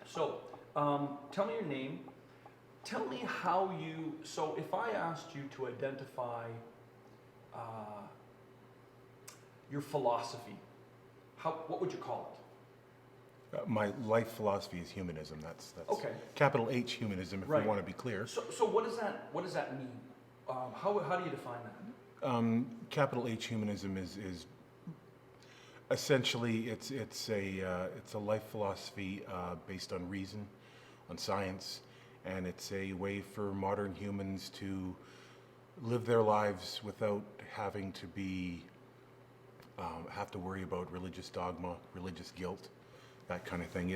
So, tell me your name. Tell me how you. So, if I asked you to identify uh, your philosophy, what would you call My life philosophy is humanism. That's Okay. capital H humanism, if Right. we want to be clear. it? So what does that mean? How do you define that? Capital H humanism is essentially it's a life philosophy based on reason, on science, and it's a way for modern humans to live their lives without having to be have to worry about religious dogma, religious guilt, that kind of thing.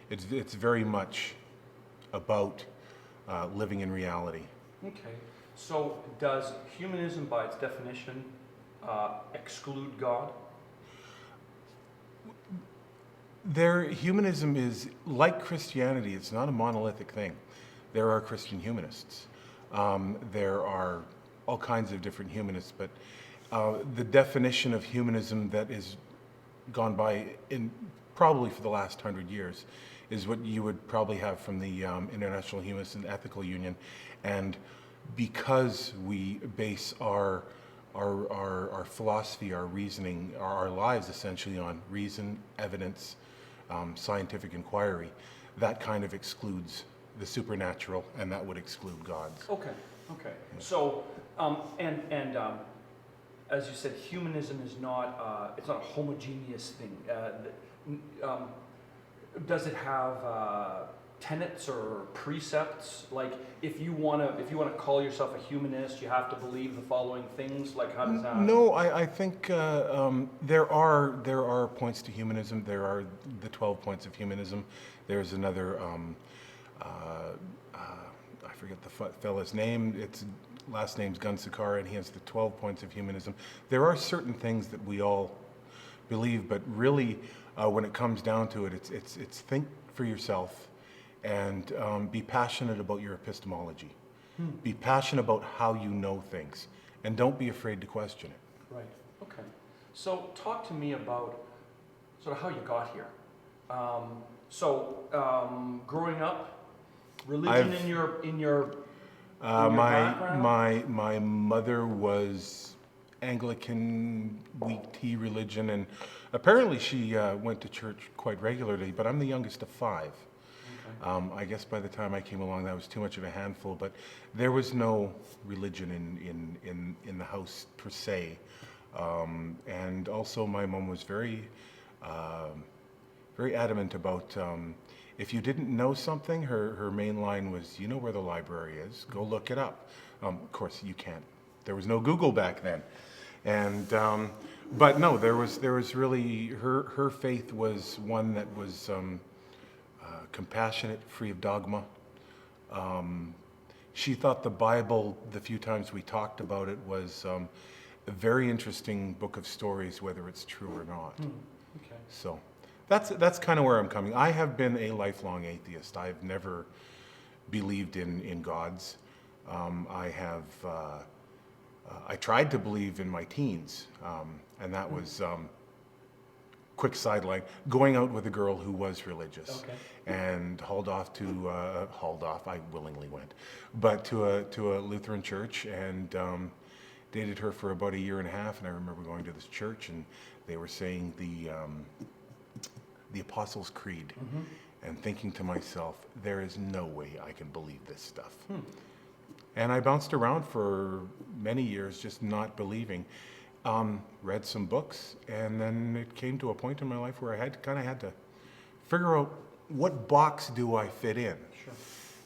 It's very much about living in reality. Okay. So, does humanism, by its definition, exclude God? Humanism is like Christianity. It's not a monolithic thing. There are Christian humanists. There are all kinds of different humanists, but the definition of humanism that is gone by in probably for the last 100 years is what you would probably have from the International Humanist and Ethical Union, and because we base our philosophy, our reasoning, our lives essentially on reason, evidence, scientific inquiry, that kind of excludes the supernatural, and that would exclude God. Okay. Okay. So, as you said, humanism is not it's not a homogeneous thing. Does it have tenets or precepts? Like, if you wanna call yourself a humanist, you have to believe the following things. Like, how does that? No, I think there are points to humanism. There are the 12 points of humanism. There's another, I forget the fella's name. Its last name's Gunsakar, and he has the 12 points of humanism. There are certain things that we all believe, but really, when it comes down to it, it's think for yourself, and be passionate about your epistemology. Be passionate about how you know things, and don't be afraid to question it. Right. Okay. So, talk to me about sort of how you got here. Growing up, religion in your background? My mother was Anglican weak tea religion, and apparently she went to church quite regularly, but I'm the youngest of five. Okay. I guess by the time I came along, that was too much of a handful, but there was no religion in the house per se. And also my mom was very adamant about if you didn't know something, her main line was, you know where the library is, go look it up. Of course, you can't. There was no Google back then. And but no, there was really, her faith was one that was compassionate, free of dogma. She thought the Bible, the few times we talked about it, was a very interesting book of stories, whether it's true or not. Okay. So that's kind of where I'm coming. I have been a lifelong atheist. I've never believed in gods. I tried to believe in my teens, and that was quick sideline, going out with a girl who was religious. Okay. And hauled off, I willingly went, but to a Lutheran church, and dated her for about a year and a half. And I remember going to this church, and they were saying the Apostles' Creed, and thinking to myself, there is no way I can believe this stuff. And I bounced around for many years, just not believing. Read some books, and then it came to a point in my life where I had to figure out, what box do I fit in? Sure.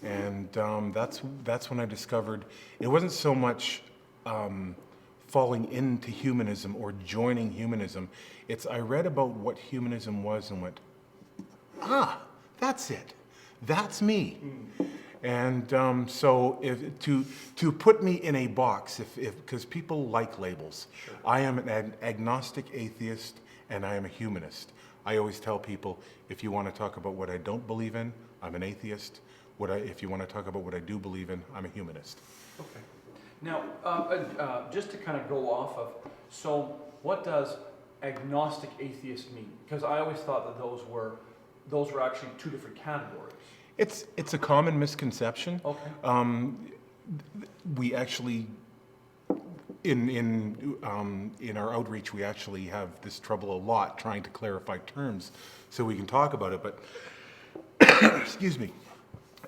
And that's when I discovered it wasn't so much falling into humanism or joining humanism. It's I read about what humanism was and went, that's it. That's me. And so to put me in a box, because people like labels, Sure. I am an agnostic atheist and I am a humanist. I always tell people, if you want to talk about what I don't believe in, I'm an atheist. If you want to talk about what I do believe in, I'm a humanist. Okay. Now, just to kind of go off of, so what does agnostic atheist mean? Because I always thought that those were those were actually two different categories. It's a common misconception. Okay. We actually, in our outreach, we actually have this trouble a lot trying to clarify terms so we can talk about it. But excuse me,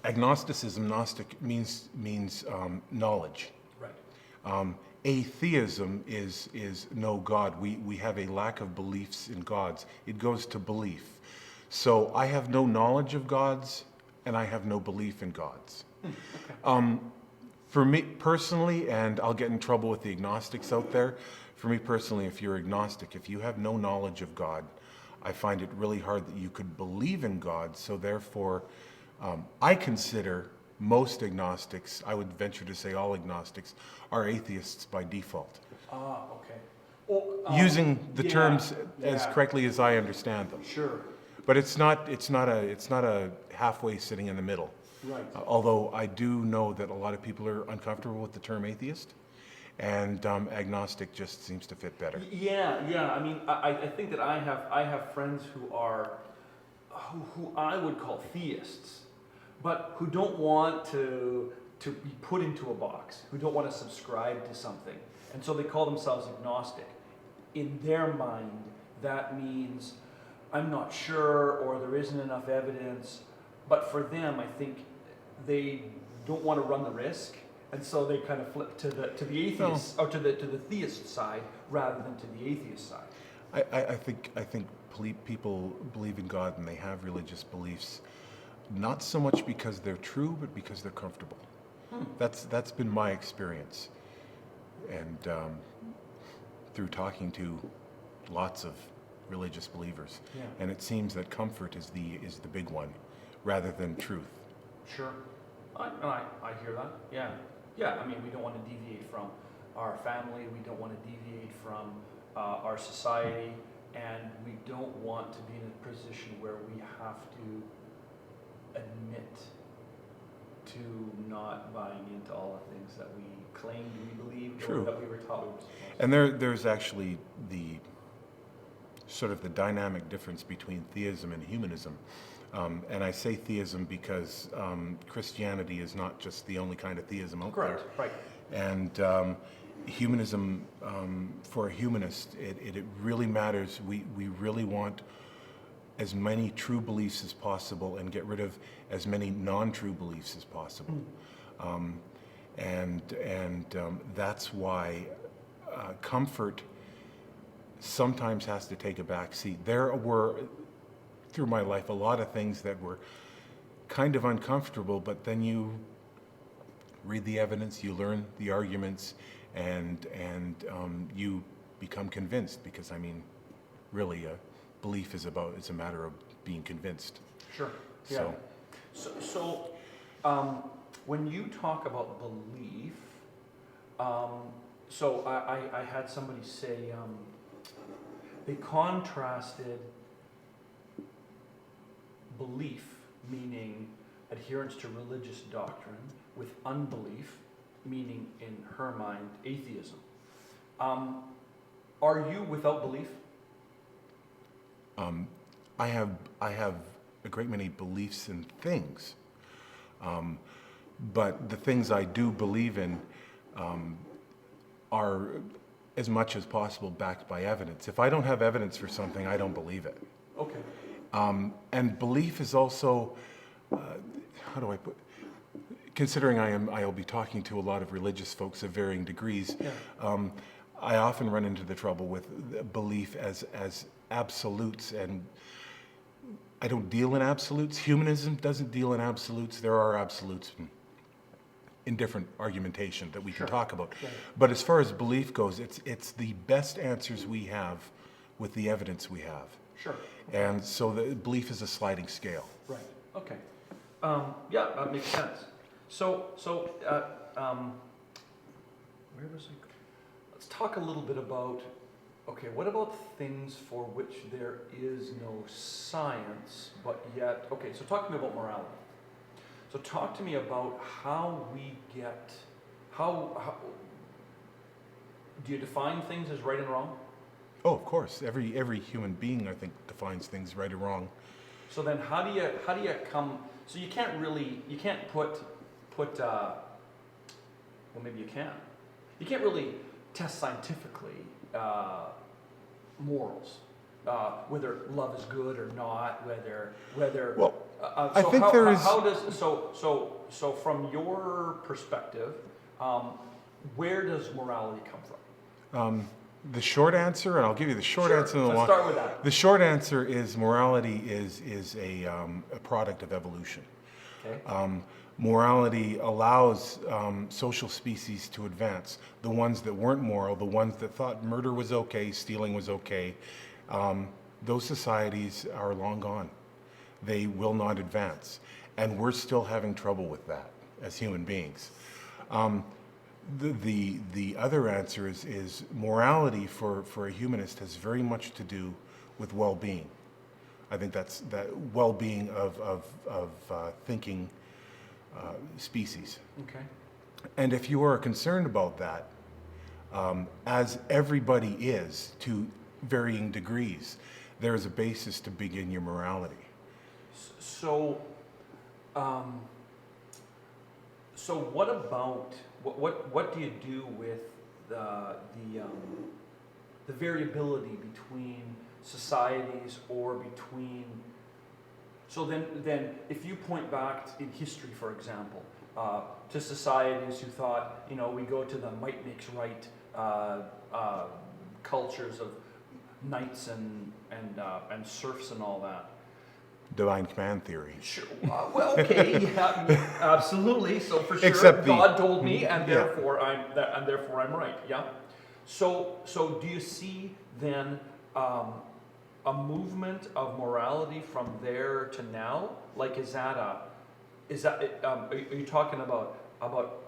agnosticism, gnostic means knowledge. Right. Atheism is no God. We have a lack of beliefs in gods. It goes to belief. So I have no knowledge of gods, and I have no belief in gods. Okay. For me personally, and I'll get in trouble with the agnostics out there, for me personally, if you're agnostic, if you have no knowledge of God, I find it really hard that you could believe in God. So therefore, I consider most agnostics, I would venture to say all agnostics, are atheists by default. Ah, okay. Well, Using the terms as yeah. correctly as I understand them. Sure. But it's not a halfway sitting in the middle. Right. Although I do know that a lot of people are uncomfortable with the term atheist, and agnostic just seems to fit better. Yeah. I mean, I think that I have friends who are who I would call theists, but who don't want to be put into a box, who don't want to subscribe to something, and so they call themselves agnostic. In their mind, that means I'm not sure, or there isn't enough evidence. But for them, I think they don't want to run the risk, and so they kind of flip to the atheist or to the theist side rather than to the atheist side. I think people believe in God and they have religious beliefs, not so much because they're true, but because they're comfortable. That's been my experience, and through talking to lots of religious believers, and it seems that comfort is the big one, rather than truth. Sure, I hear that. Yeah. I mean, we don't want to deviate from our family. We don't want to deviate from our society, and we don't want to be in a position where we have to admit to not buying into all the things that we claimed we believed or that we were taught we were supposed to. And there's actually the sort of the dynamic difference between theism and humanism. And I say theism because Christianity is not just the only kind of theism out there. Correct, right. And humanism, for a humanist, it really matters. We really want as many true beliefs as possible and get rid of as many non-true beliefs as possible. And that's why comfort sometimes has to take a back seat. There were, through my life, a lot of things that were kind of uncomfortable, but then you read the evidence, you learn the arguments, and you become convinced, because I mean, really, belief is a matter of being convinced. Sure. Yeah. So when you talk about belief, so I had somebody say they contrasted belief, meaning adherence to religious doctrine, with unbelief, meaning in her mind atheism. Are you without belief? I have a great many beliefs in things, but the things I do believe in are as much as possible backed by evidence. If I don't have evidence for something, I don't believe it. Okay. And belief is also, how do I put? Considering I'll be talking to a lot of religious folks of varying degrees. I often run into the trouble with belief as absolutes, and I don't deal in absolutes. Humanism doesn't deal in absolutes. There are absolutes in different argumentation that we can talk about. Right. But as far as belief goes, it's the best answers we have with the evidence we have. Sure. And so the belief is a sliding scale. Right. Okay. Yeah, that makes sense. So where was I? Let's talk a little bit about, okay, what about things for which there is no science, but yet, okay, so talk to me about morality. So talk to me about how we get, how do you define things as right and wrong? Oh, of course. Every human being, I think, defines things right or wrong. So then how do you come, so you can't put, well, maybe you can. You can't really test scientifically morals, whether love is good or not, whether. Well, So I think how does so from your perspective, where does morality come from? The short answer, and I'll give you the short Sure, answer. And the let's long. start with that. The short answer is morality is a product of evolution. Okay. Morality allows social species to advance. The ones that weren't moral, the ones that thought murder was okay, stealing was okay, those societies are long gone. They will not advance. And we're still having trouble with that as human beings. The other answer is morality for a humanist has very much to do with well-being. I think that well-being of thinking species. Okay. And if you are concerned about that, as everybody is to varying degrees, there is a basis to begin your morality. So, so what about what do you do with the variability between societies or between? So then if you point back in history, for example, to societies who thought, we go to the might makes right cultures of knights and serfs and all that. Divine command theory. Sure. Well, okay, yeah, absolutely. So for sure, Except God told me, and yeah. therefore I'm right. Yeah. So do you see then a movement of morality from there to now? Like, are you talking about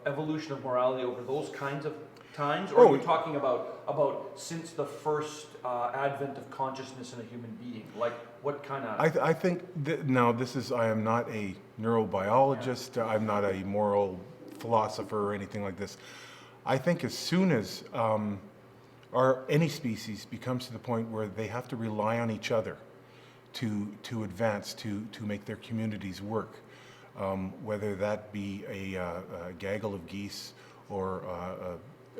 evolution of morality over those kinds of times, or are you talking about since the first advent of consciousness in a human being? Like, what kind of? I think now I am not a neurobiologist. Yeah. I'm not a moral philosopher or anything like this. I think as soon as any species becomes to the point where they have to rely on each other to advance, to make their communities work, whether that be a gaggle of geese or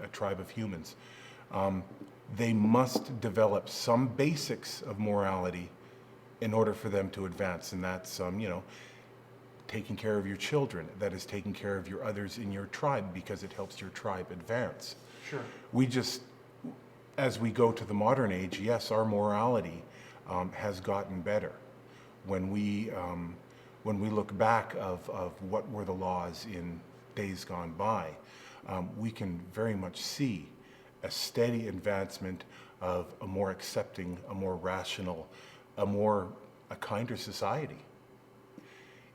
a tribe of humans, they must develop some basics of morality in order for them to advance, and that's taking care of your children. That is taking care of your others in your tribe because it helps your tribe advance. Sure. As we go to the modern age, yes, our morality has gotten better. When we look back of what were the laws in days gone by, we can very much see a steady advancement of a more accepting, a more rational, a kinder society.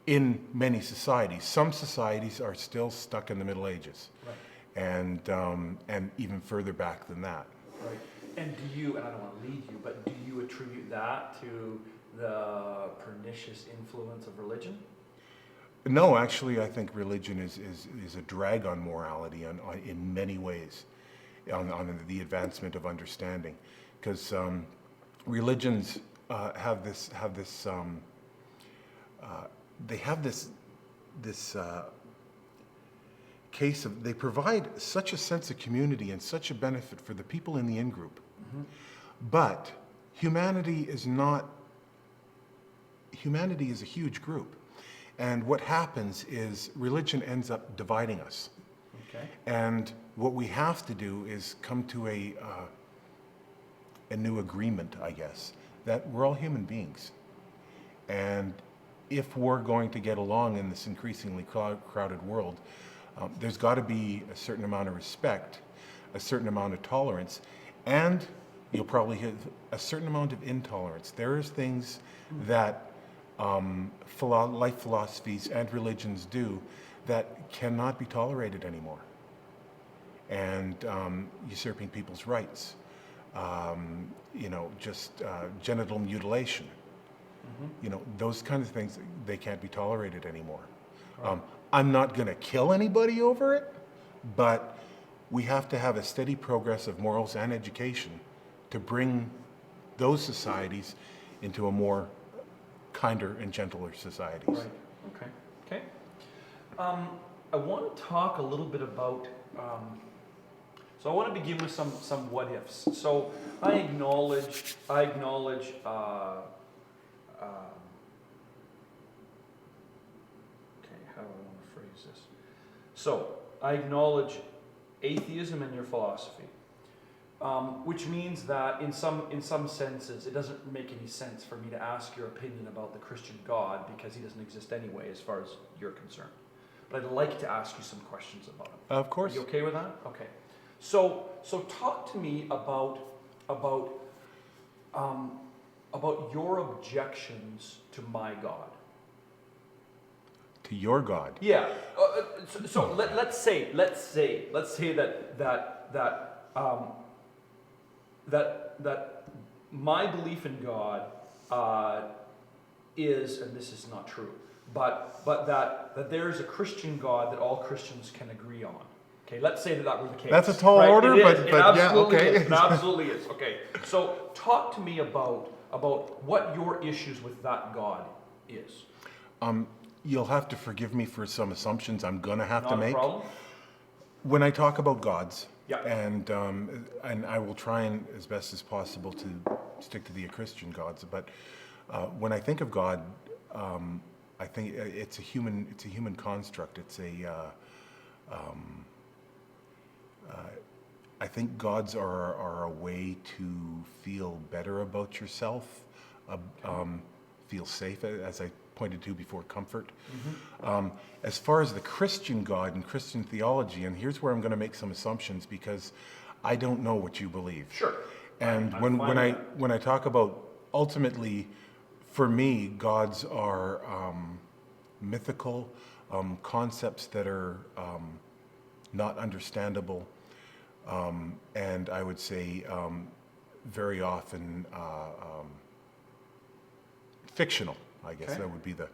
In many societies, some societies are still stuck in the Middle Ages, right. And even further back than that. Right. And and I don't want to lead you, but do you attribute that to the pernicious influence of religion? No, actually, I think religion is a drag on morality in many ways, on the advancement of understanding, because religions have this case of, they provide such a sense of community and such a benefit for the people in the in-group. Mm-hmm. But humanity is a huge group. And what happens is religion ends up dividing us. Okay. And what we have to do is come to a new agreement, I guess, that we're all human beings. And if we're going to get along in this increasingly crowded world, there's got to be a certain amount of respect, a certain amount of tolerance, and you'll probably hit a certain amount of intolerance. There's things that life philosophies and religions do that cannot be tolerated anymore. And usurping people's rights, genital mutilation, mm-hmm. Those kinds of things, they can't be tolerated anymore. Right. I'm not going to kill anybody over it, but we have to have a steady progress of morals and education to bring those societies into a more kinder and gentler societies. Right. Okay. Okay. I want to talk a little bit about. So I want to begin with some what ifs. So I acknowledge. Okay, how do I want to phrase this? So I acknowledge atheism in your philosophy, which means that in some senses it doesn't make any sense for me to ask your opinion about the Christian God because he doesn't exist anyway, as far as you're concerned. But I'd like to ask you some questions about him. Of course. Are you okay with that? Okay. So talk to me about your objections to my God. To your God. Yeah. Let's say that my belief in God is, and this is not true, but that there is a Christian God that all Christians can agree on. Okay, let's say that were the case. That's a tall order, but yeah, okay. It absolutely is. Okay, so talk to me about what your issues with that God is. You'll have to forgive me for some assumptions I'm going to have to make. Not a problem. When I talk about gods, Yeah. and I will try and as best as possible to stick to the Christian gods, but when I think of God, I think it's a human construct. I think gods are a way to feel better about yourself, feel safe, as I pointed to before, comfort. Mm-hmm. As far as the Christian God and Christian theology, and here's where I'm going to make some assumptions because I don't know what you believe. Sure. And I'm fine when I talk about, ultimately, for me, gods are mythical concepts that are not understandable, and I would say very often fictional. I guess that would be the.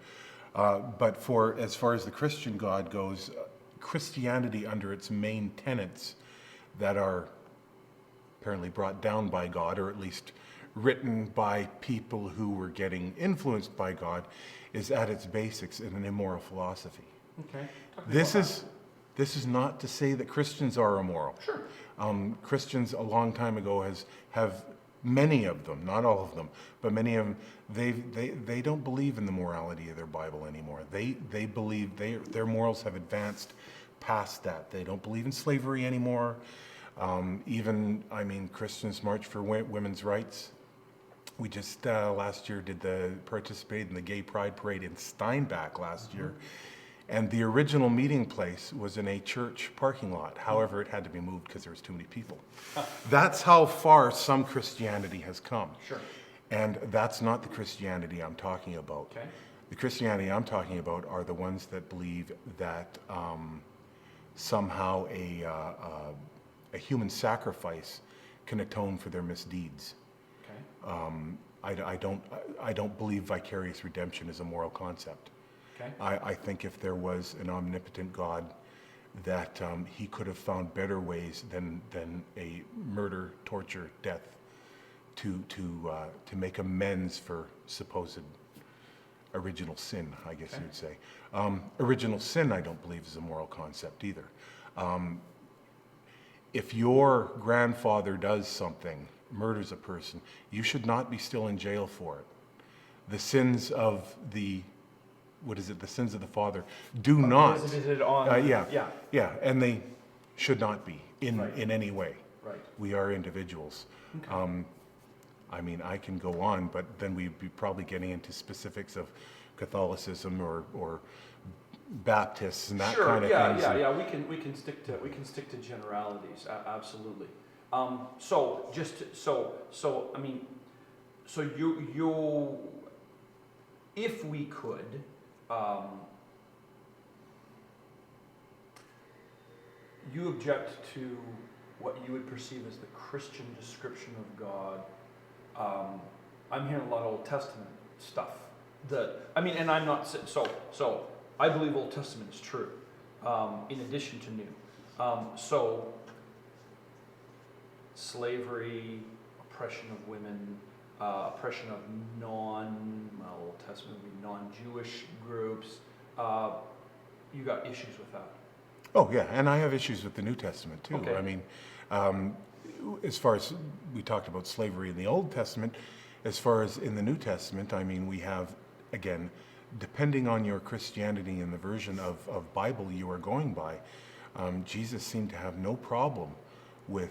But as far as the Christian God goes, Christianity under its main tenets that are apparently brought down by God, or at least written by people who were getting influenced by God, is at its basics an immoral philosophy. Okay. This is not to say that Christians are immoral. Sure. Christians a long time ago have many of them, not all of them, but many of them, they don't believe in the morality of their Bible anymore. They believe their morals have advanced past that. They don't believe in slavery anymore. Christians march for women's rights. We just last year participated in the Gay Pride Parade in Steinbach last year. And the original meeting place was in a church parking lot. However, it had to be moved because there was too many people. That's how far some Christianity has come. Sure. And that's not the Christianity I'm talking about. Okay. The Christianity I'm talking about are the ones that believe that somehow a human sacrifice can atone for their misdeeds. Okay. I don't believe vicarious redemption is a moral concept. Okay. I think if there was an omnipotent God, that he could have found better ways than a murder, torture, death to make amends for supposed original sin, I guess you'd say. Original sin, I don't believe, is a moral concept either. If your grandfather does something, murders a person, you should not be still in jail for it. The sins of the sins of the father do not. Visited on. Yeah, and they should not be in any way. Right. We are individuals. Okay. I can go on, but then we'd be probably getting into specifics of Catholicism or Baptists and that kind of things. Yeah. We can stick to generalities. Absolutely. So you, if we could. You object to what you would perceive as the Christian description of God. I'm hearing a lot of Old Testament stuff. And I'm not so. I believe Old Testament is true, in addition to New. So slavery, oppression of women, oppression of Old Testament would be non-Jewish groups. You got issues with that? Oh yeah, and I have issues with the New Testament too. Okay. I mean, as far as we talked about slavery in the Old Testament, as far as in the New Testament, I mean, we have, again, depending on your Christianity and the version of Bible you are going by, Jesus seemed to have no problem with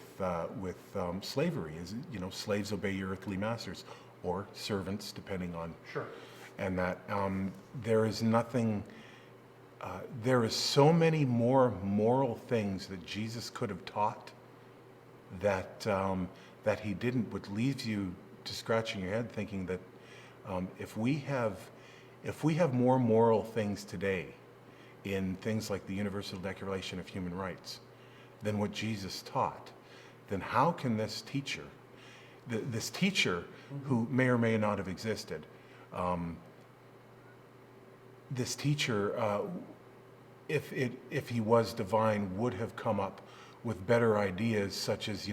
slavery. As you know, slaves obey your earthly masters, or servants, depending on. Sure. And that there is nothing. There is so many more moral things that Jesus could have taught that that he didn't, which leaves you to scratching your head, thinking that if we have more moral things today in things like the Universal Declaration of Human Rights than what Jesus taught, then how can this teacher, this teacher who may or may not have existed, this teacher, if he was divine, would have come up with better ideas, such as,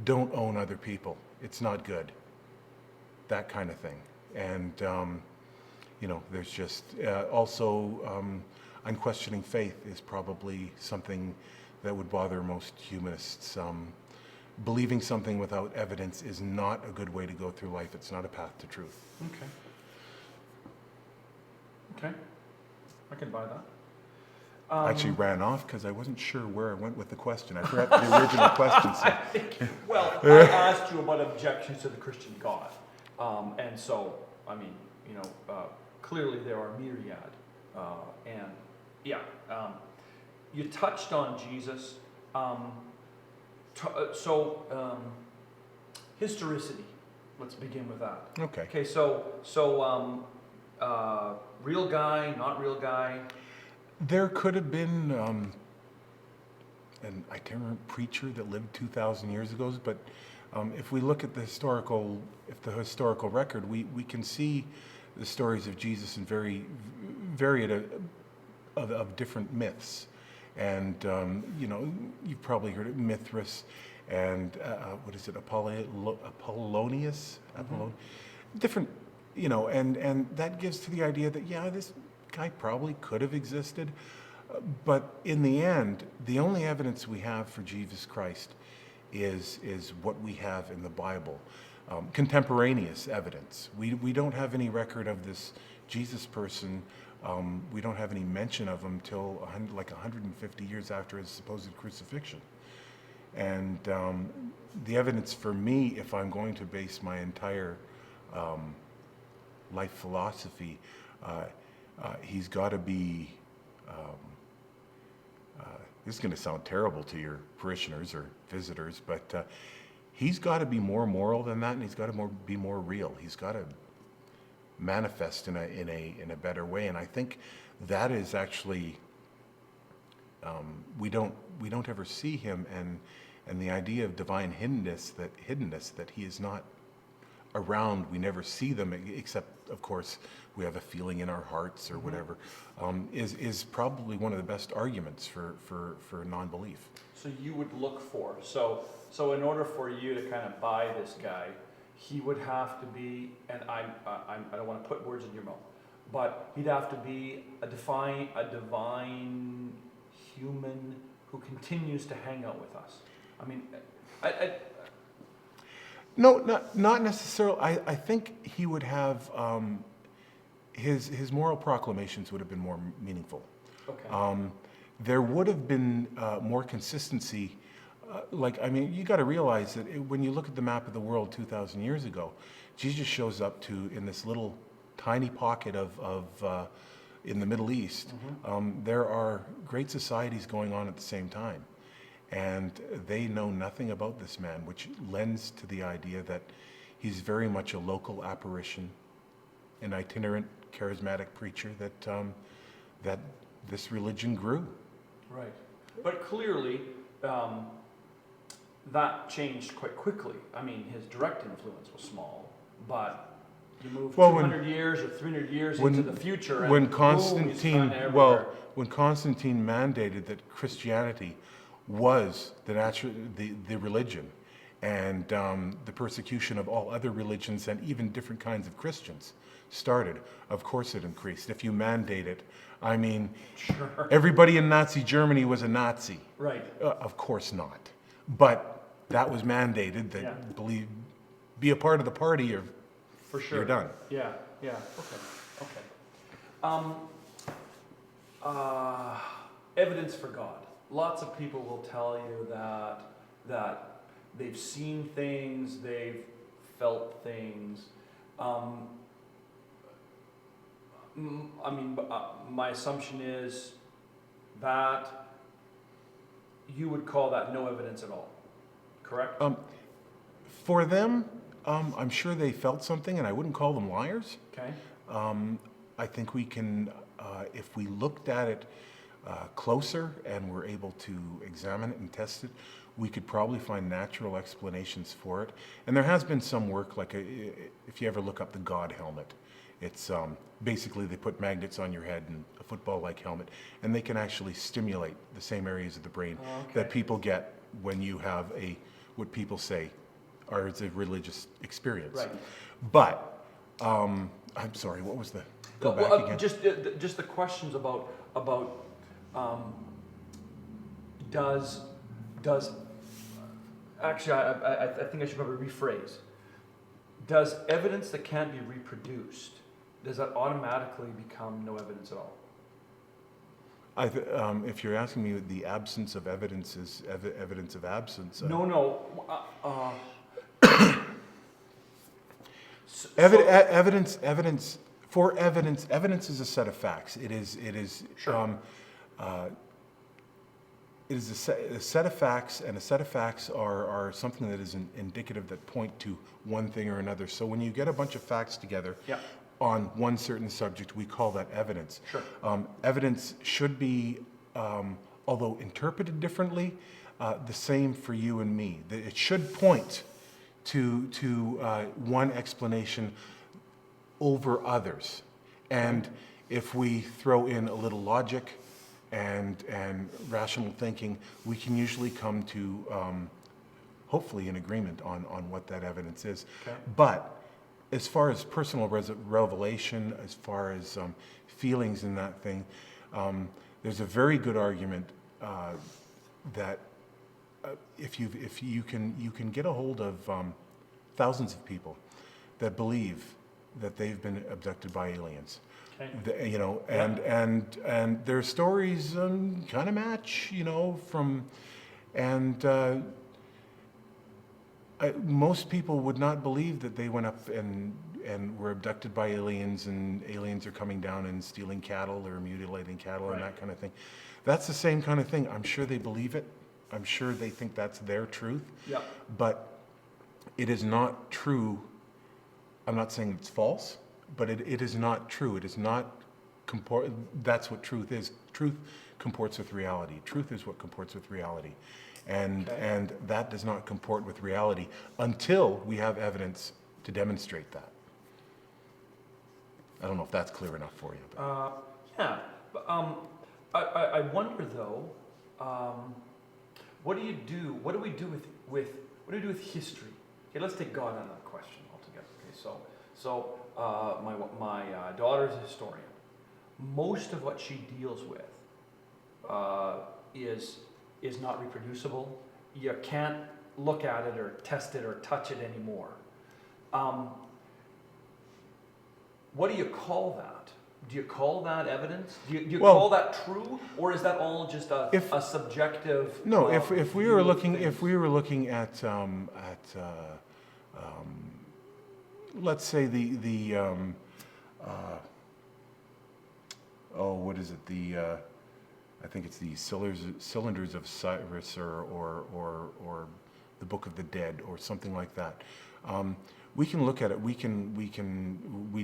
don't own other people. It's not good. That kind of thing. And, there's just also unquestioning faith is probably something that would bother most humanists. Believing something without evidence is not a good way to go through life. It's not a path to truth. Okay. I can buy that. I actually ran off because I wasn't sure where I went with the question. I forgot the original question. So. I asked you about objections to the Christian God. And so, clearly there are myriad. You touched on Jesus. Historicity. Let's begin with that. Okay. Okay, real guy, not real guy? There could have been an itinerant preacher that lived 2,000 years ago, but if we look at the historical record, we can see the stories of Jesus in very varied of different myths, and you've probably heard of Mithras and what is it, Apollonius, different, and that gives to the idea that this guy probably could have existed, but in the end, the only evidence we have for Jesus Christ is what we have in the Bible, contemporaneous evidence. We don't have any record of this Jesus person. We don't have any mention of him till 150 years after his supposed crucifixion. And the evidence for me, if I'm going to base my entire life philosophy, he's got to be, this is going to sound terrible to your parishioners or visitors, but he's got to be more moral than that, and he's got to be more real. He's got to manifest in a better way, and I think that is actually we don't ever see him, and the idea of divine hiddenness that he is not around, we never see them, except of course we have a feeling in our hearts or whatever, is probably one of the best arguments for non-belief. So you would look for, so in order for you to kind of buy this guy, he would have to be, and I don't want to put words in your mouth, but he'd have to be a divine human who continues to hang out with us. I mean, No, not necessarily. I think he would have his moral proclamations would have been more meaningful. Okay. There would have been more consistency. You got to realize that when you look at the map of the world 2,000 years ago, Jesus shows up in this little tiny pocket of in the Middle East. There are great societies going on at the same time. And they know nothing about this man, which lends to the idea that he's very much a local apparition, an itinerant, charismatic preacher that this religion grew. Right. But clearly, that changed quite quickly. I mean, his direct influence was small, but you move 200 years or 300 years into the future, and when boom, Constantine, he's kind of everywhere. when Constantine mandated that Christianity was the religion, and the persecution of all other religions and even different kinds of Christians started, of course it increased. If you mandate it, I mean, Sure. everybody in Nazi Germany was a Nazi. Right. Of course not. But that was mandated that Yeah. be a part of the party or For sure. you're done. Yeah, yeah, okay. Evidence for God. Lots of people will tell you that they've seen things, they've felt things. My assumption is that you would call that no evidence at all, correct? For them, I'm sure they felt something, and I wouldn't call them liars. Okay. I think we can, if we looked at it closer and were able to examine it and test it, we could probably find natural explanations for it. And there has been some work, like if you ever look up the God helmet, it's basically they put magnets on your head and a football-like helmet, and they can actually stimulate the same areas of the brain that people get when you have what people say is a religious experience. Right. But, I'm sorry, what was go back again? Just the questions about does actually I think I should probably rephrase. Does evidence that can't be reproduced, does that automatically become no evidence at all? If you're asking me, the absence of evidence is evidence of absence. No. Evidence is a set of facts. It is Sure. It is a set of facts, and a set of facts are something that is indicative that point to one thing or another. So when you get a bunch of facts together Yeah. on one certain subject, we call that evidence. Sure. Evidence should be, although interpreted differently, the same for you and me. It should point to one explanation over others. And if we throw in a little logic and rational thinking, we can usually come to hopefully an agreement on what that evidence is. Okay. But as far as personal revelation, as far as feelings in that thing, there's a very good argument that if you can get a hold of thousands of people that believe that they've been abducted by aliens. Okay. And their stories kind of match, most people would not believe that they went up and were abducted by aliens, and aliens are coming down and stealing cattle or mutilating cattle and that kind of thing. That's the same kind of thing. I'm sure they believe it. I'm sure they think that's their truth. Yeah. But it is not true. I'm not saying it's false, but it is not true. It is not that's what truth is. Truth comports with reality. Truth is what comports with reality. And that does not comport with reality until we have evidence to demonstrate that. I don't know if that's clear enough for you. But. Yeah. But, I wonder though, what do we do with history? Okay, let's take God out of that question altogether. Okay, so my daughter's a historian. Most of what she deals with is not reproducible. You can't look at it or test it or touch it anymore. What do you call that? Do you call that evidence? Do you call that true, or is that all just a subjective? No, if we were looking at let's say what is it? I think it's the cylinders of Cyrus or the Book of the Dead or something like that. We can look at it. We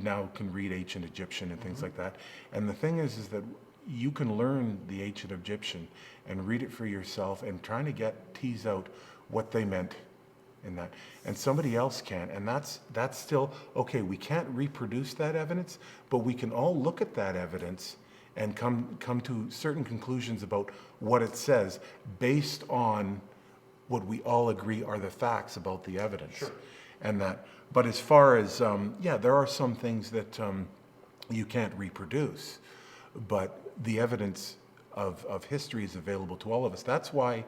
now can read ancient Egyptian and things like that. And the thing is that you can learn the ancient Egyptian and read it for yourself and trying to tease out what they meant in that. And somebody else can, and that's still okay. We can't reproduce that evidence, but we can all look at that evidence and come to certain conclusions about what it says based on what we all agree are the facts about the evidence. Sure. And that, but as far as, yeah, there are some things that you can't reproduce, but the evidence of history is available to all of us. That's why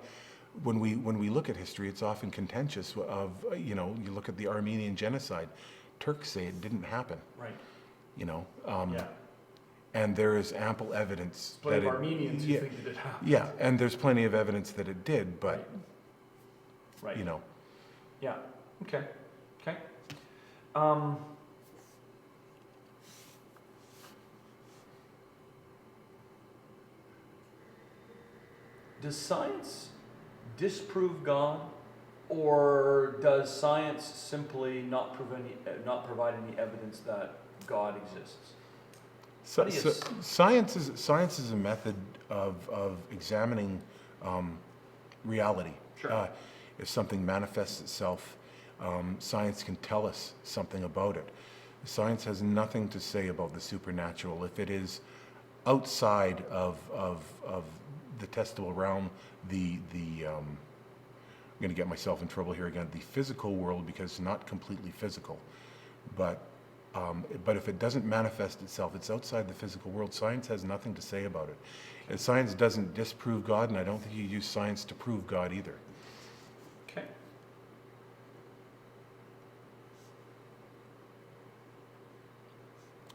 when we look at history, it's often contentious of, you know, you look at the Armenian genocide, Turks say it didn't happen, Right. you know. Yeah. And there is ample evidence Plenty that of Armenians who yeah, think that it happened. yeah, and there's plenty of evidence that it did, but, Right. you know. Yeah. Okay. Okay. Does science disprove God, or does science simply not provide any evidence that God exists? So, How do you so s- science is a method of examining reality. Sure. If something manifests itself, science can tell us something about it. Science has nothing to say about the supernatural. If it is outside of the testable realm, I'm going to get myself in trouble here again, the physical world, because it's not completely physical. But if it doesn't manifest itself, it's outside the physical world. Science has nothing to say about it. And science doesn't disprove God, and I don't think you use science to prove God either. Okay.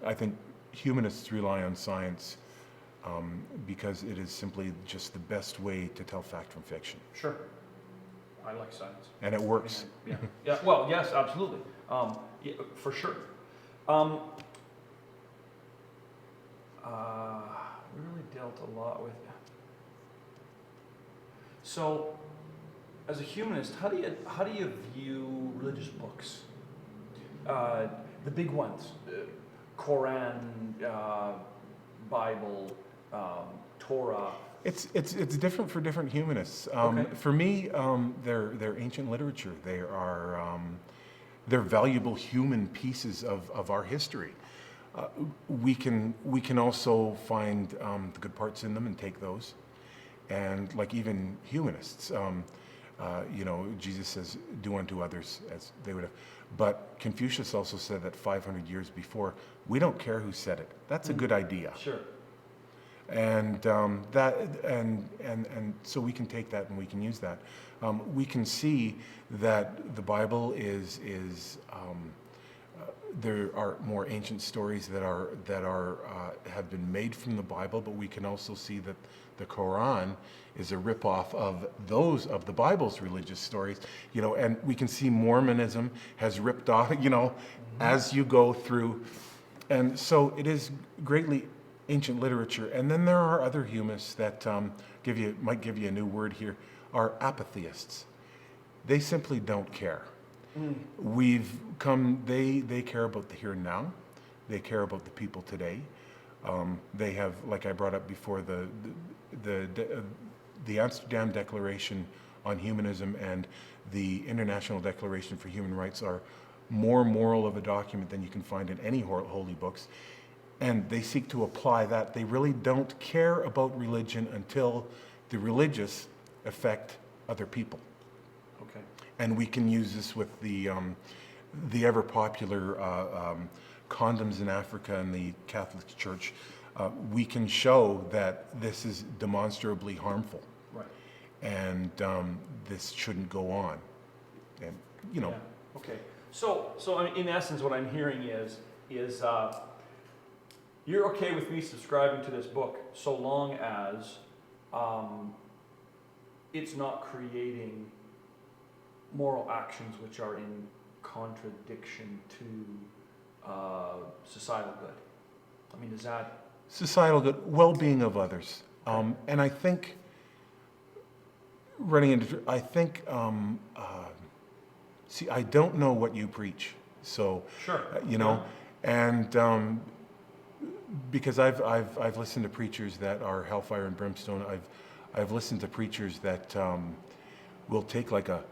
I think humanists rely on science because it is simply just the best way to tell fact from fiction. Sure. I like science. And it works. Yeah. Yeah. Well, yes, absolutely. Yeah, for sure. We really dealt a lot with. So, as a humanist, how do you view religious books? The big ones, Quran, Bible, Torah. It's different for different humanists. Okay. For me, they're ancient literature. They're valuable human pieces of our history. We can also find the good parts in them and take those. And like even humanists, you know, Jesus says, "Do unto others as they would have." But Confucius also said that 500 years before, we don't care who said it. That's a good idea. Sure. And so we can take that and we can use that. We can see that the Bible is there are more ancient stories that have been made from the Bible, but we can also see that the Quran is a ripoff of those of the Bible's religious stories, you know, and we can see Mormonism has ripped off, you know, as you go through, and so it is greatly ancient literature. And then there are other humanists that might give you a new word here, are apatheists. They simply don't care. They care about the here and now. They care about the people today. They have, like I brought up before, the Amsterdam Declaration on Humanism and the International Declaration for Human Rights are more moral of a document than you can find in any holy books. And they seek to apply that. They really don't care about religion until the religious affect other people. Okay. And we can use this with the ever popular condoms in Africa and the Catholic Church. We can show that this is demonstrably harmful. Right. And this shouldn't go on. And, you know. Yeah. Okay. So in essence, what I'm hearing is you're okay with me subscribing to this book so long as it's not creating moral actions which are in contradiction to societal good. I mean, is that Societal good, well-being of others. And I think, see, I don't know what you preach. So, sure? you know, and because I've listened to preachers that are hellfire and brimstone. I've listened to preachers that will take like a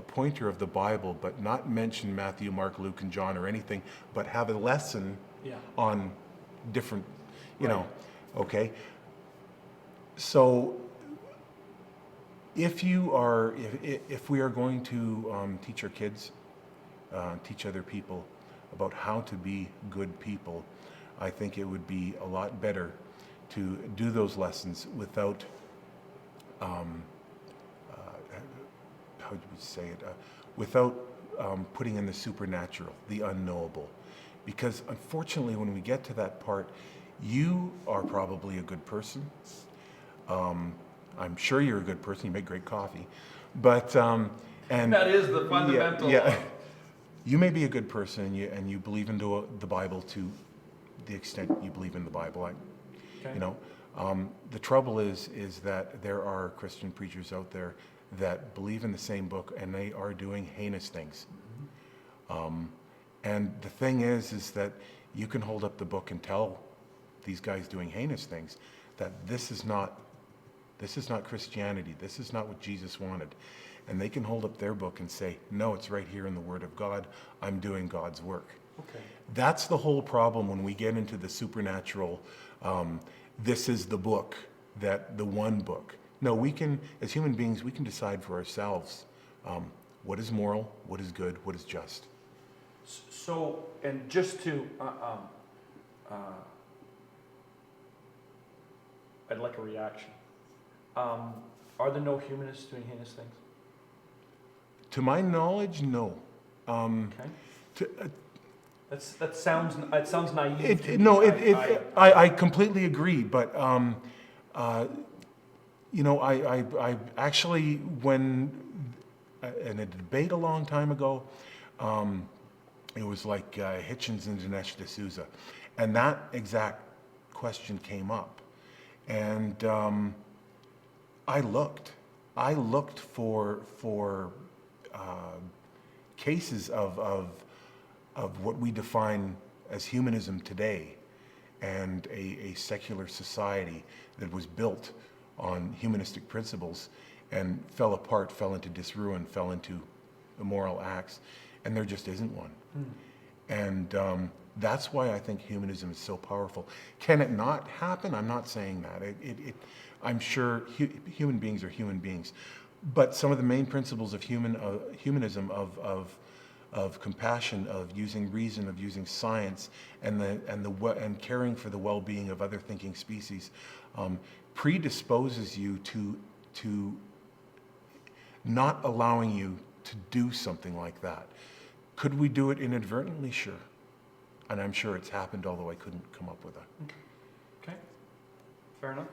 pointer of the Bible, but not mention Matthew, Mark, Luke, and John or anything, but have a lesson on different, you know, okay. So if we are going to teach our kids, teach other people about how to be good people, I think it would be a lot better to do those lessons without, how do we say it, without putting in the supernatural, the unknowable. Because unfortunately, when we get to that part, you are probably a good person. I'm sure you're a good person. You make great coffee, but and That is the fundamental. Yeah. You may be a good person, and you believe in the Bible to the extent you believe in the Bible. Okay. You know, the trouble is that there are Christian preachers out there that believe in the same book, and they are doing heinous things. And the thing is that you can hold up the book and tell these guys doing heinous things that this is not Christianity. This is not what Jesus wanted. And they can hold up their book and say, no, it's right here in the Word of God. I'm doing God's work. Okay. That's the whole problem when we get into the supernatural. This is the book, the one book. No, we can, as human beings, we can decide for ourselves what is moral, what is good, what is just. So, and just to, I'd like a reaction. Are there no humanists doing heinous things? To my knowledge, no. Okay. That sounds naive. I completely agree, but you know, I actually, when in a debate a long time ago, it was like Hitchens and Dinesh D'Souza, and that exact question came up, and I looked for cases of what we define as humanism today, and a secular society that was built on humanistic principles and fell apart, fell into disruin, fell into immoral acts, and there just isn't one. And that's why I think humanism is so powerful. Can it not happen? I'm not saying that. I'm sure human beings are human beings, but some of the main principles of humanism, of compassion, of using reason, of using science, and caring for the well-being of other thinking species, predisposes you to not allowing you to do something like that. Could we do it inadvertently? Sure. And I'm sure it's happened, although I couldn't come up with a. Okay. Fair enough.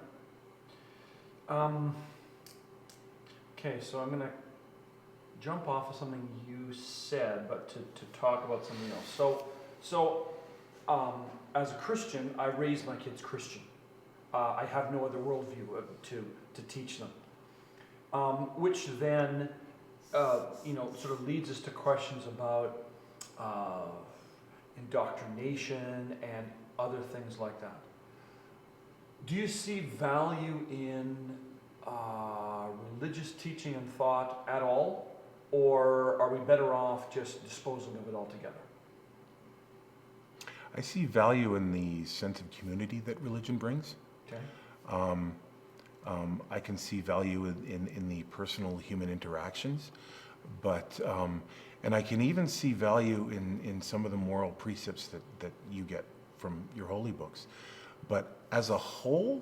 Okay, so I'm going to jump off of something you said, but to talk about something else. So as a Christian, I raise my kids Christian. I have no other worldview to teach them, which then sort of leads us to questions about indoctrination and other things like that. Do you see value in religious teaching and thought at all, or are we better off just disposing of it altogether? I see value in the sense of community that religion brings. Okay. I can see value in the personal human interactions, but and I can even see value in some of the moral precepts that you get from your holy books. But as a whole,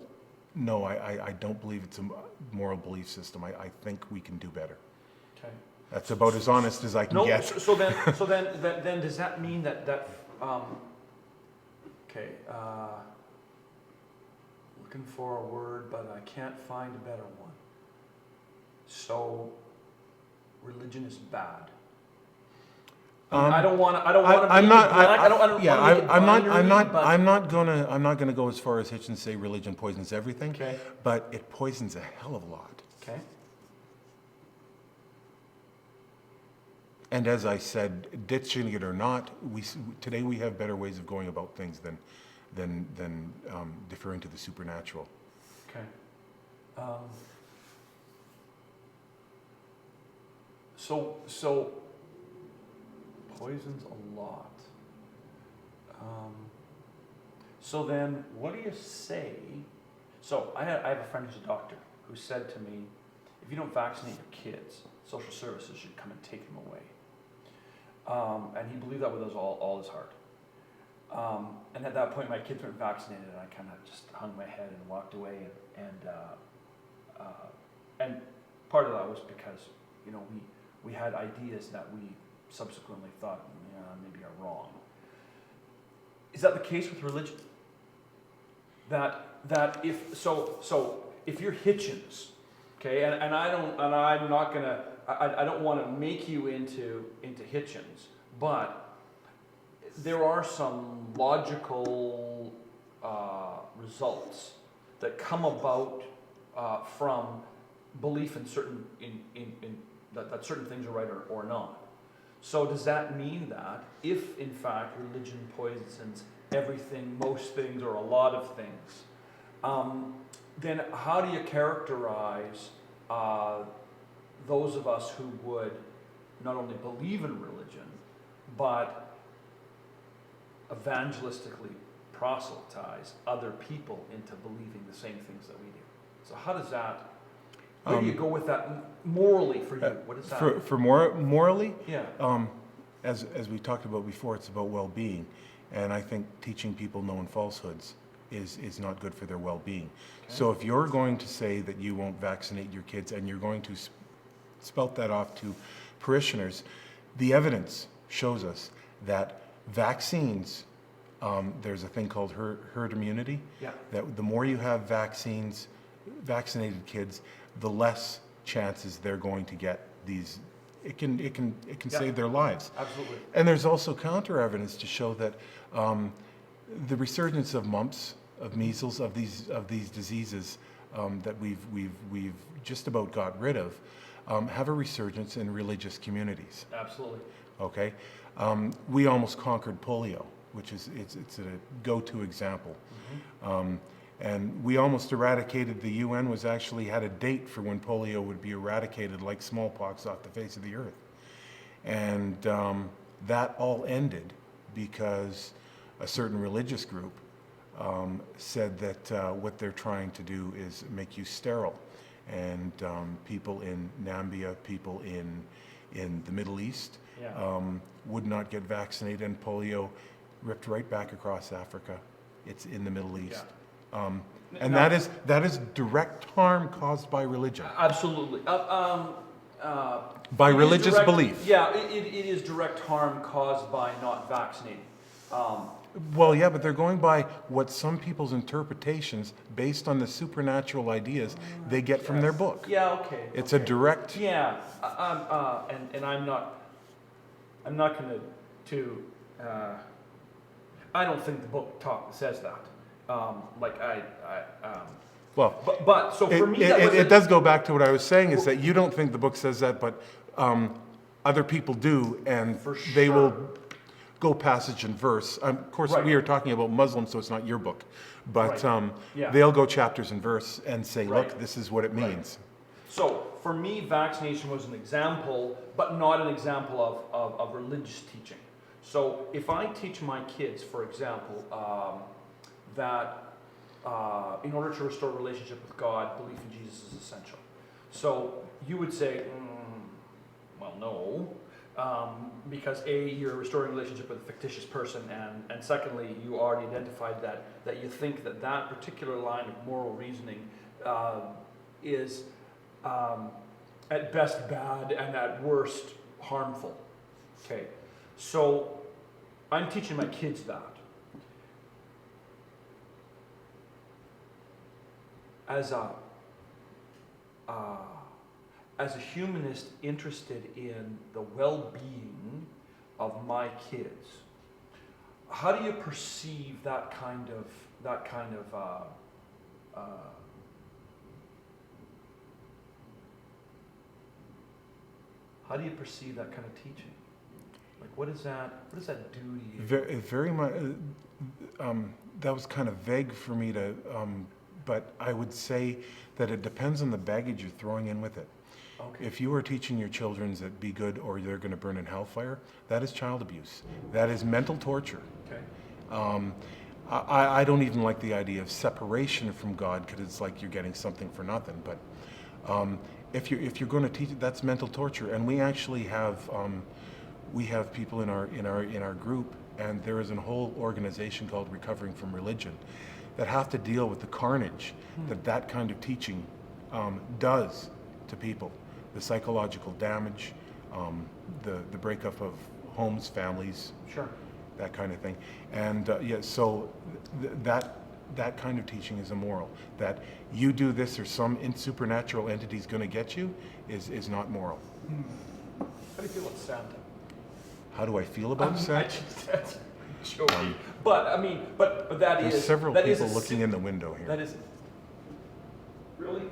no, I don't believe it's a moral belief system. I think we can do better. Okay. That's about as honest as I can get. So then does that mean that looking for a word, but I can't find a better one. So religion is bad. I don't want to. I'm not gonna go as far as Hitchens and say religion poisons everything. Okay. But it poisons a hell of a lot. Okay. And as I said, ditching it or not, today we have better ways of going about things than deferring to the supernatural. Okay. So poisons a lot. So then, what do you say? So I have a friend who's a doctor who said to me, if you don't vaccinate your kids, social services should come and take them away. And he believed that with us all his heart. And at that point, my kids weren't vaccinated, and I kind of just hung my head and walked away. And part of that was because, you know, we had ideas that we subsequently thought maybe are wrong. Is that the case with religion? That if you're Hitchens, okay, and I'm not gonna, I don't want to make you into Hitchens, but there are some logical results that come about from belief in certain that certain things are right or not. So does that mean that if in fact religion poisons everything, most things, or a lot of things, then how do you characterize those of us who would not only believe in religion, but evangelistically proselytize other people into believing the same things that we do? So how does that, where do you go with that morally for you? What is that? For morally? Yeah. As we talked about before, it's about well-being. And I think teaching people known falsehoods is not good for their well-being. Okay. So if you're going to say that you won't vaccinate your kids and you're going to spout that off to parishioners, the evidence shows us that vaccines, there's a thing called herd immunity. Yeah. That the more you have vaccinated kids, the less chances they're going to get these. It can save their lives. Absolutely. And there's also counter evidence to show that the resurgence of mumps, of measles, of these diseases that we've just about got rid of, have a resurgence in religious communities. Absolutely. Okay, we almost conquered polio, which is it's a go-to example. Mm-hmm. And we almost eradicated, the UN was actually had a date for when polio would be eradicated like smallpox off the face of the earth. And that all ended because a certain religious group said that what they're trying to do is make you sterile. And people in Nambia, people in the Middle East would not get vaccinated, and polio ripped right back across Africa. It's in the Middle East. Yeah. And that is direct harm caused by religion. Absolutely. By religious belief. Yeah, it is direct harm caused by not vaccinating. Well, yeah, but they're going by what some people's interpretations, based on the supernatural ideas they get from their book. Yeah, okay. It's a direct. Yeah, and I'm not going to. I don't think the book says that. Well, but so for me, it does go back to what I was saying, is that you don't think the book says that, but other people do, and they will go passage and verse. Of course, we are talking about Muslims, so it's not your book, but they'll go chapters and verse and say, look, this is what it means. Right. So for me, vaccination was an example, but not an example of religious teaching. So if I teach my kids, for example, that in order to restore a relationship with God, belief in Jesus is essential. So you would say, well, no, because A, you're restoring a relationship with a fictitious person, and secondly, you already identified that you think that particular line of moral reasoning is at best bad and at worst harmful. Okay, so I'm teaching my kids that. As a humanist interested in the well-being of my kids, how do you perceive that kind of how do you perceive that kind of teaching? Like, what does that do to you? Very much. That was kind of vague for me to. But I would say that it depends on the baggage you're throwing in with it. Okay. If you are teaching your children that be good or they're going to burn in hellfire, that is child abuse. That is mental torture. Okay. I don't even like the idea of separation from God, because it's like you're getting something for nothing. But if you're going to teach it, that's mental torture. And we actually have people in our group, and there is a whole organization called Recovering from Religion that have to deal with the carnage that kind of teaching does to people, the psychological damage, the breakup of homes, families, Sure. that kind of thing. And so that kind of teaching is immoral. That you do this or some supernatural entity is going to get you is not moral. How do you feel about Santa? How do I feel about Santa? That's joking. But I mean, but that There's is several that people is a looking in the window here. That is really.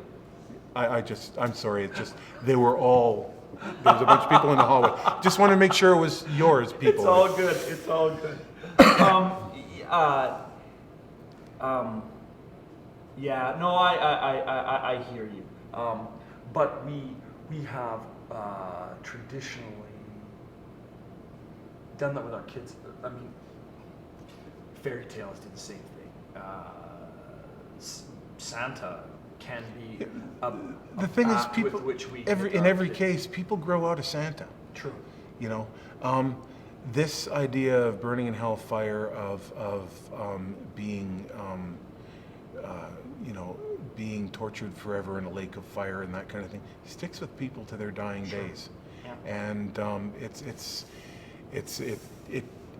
I'm sorry. It's just there was a bunch of people in the hallway. Just want to make sure it was yours, people. It's all good. It's all good. Yeah. No, I hear you. But we have traditionally done that with our kids. I mean, fairy tales do the same thing. Santa can be the thing is, people with which we in every case, people grow out of Santa. True. You know, this idea of burning in hellfire, of being, being tortured forever in a lake of fire and that kind of thing, sticks with people to their dying days, and